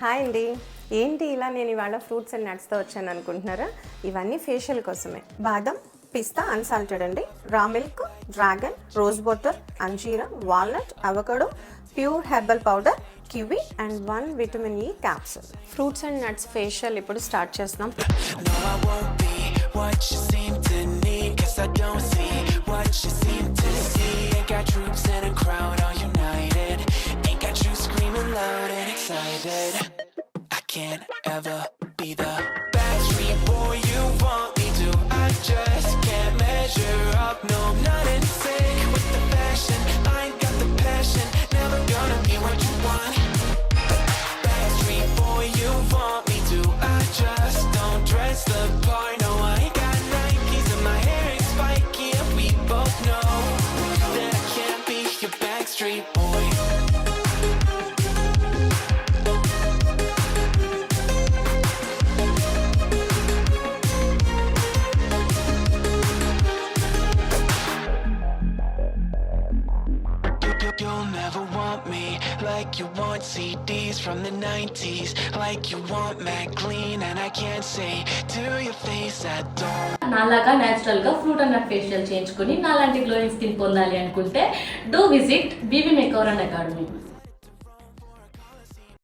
Hi అండి. ఏంటి ఇలా నేను ఇవాళ ఫ్రూట్స్ అండ్ నట్స్తో వచ్చాను అనుకుంటున్నారా? ఇవన్నీ ఫేషియల్ కోసమే. బాదం, పిస్తా అన్సాల్టెడ్ అండి, raw milk, dragon, rose water, అంజీరా, walnut, avocado, pure herbal powder, kiwi and 1 vitamin E capsule. Fruits and nuts facial ఇప్పుడు స్టార్ట్ చేస్తున్నాం. I can't ever be the Backstreet boy you want me to. I just can't measure up. No, I'm not in sync with the fashion. I ain't got the passion. Never gonna be what you want. Backstreet boy you want me to. I just don't dress the part. No, I ain't got Nikes and my hair ain't spiky. And we both know that I can't be your Backstreet boy. You'll never want me like you want CDs from the 90s, like you want Mac Clean, and I can't say to your face I don't. నాలాగా న్యాచురల్గా fruit and nut facial చేయించుకుని నాలాంటి glowing skin పొందాలి అనుకుంటే do visit BB makeover and academy.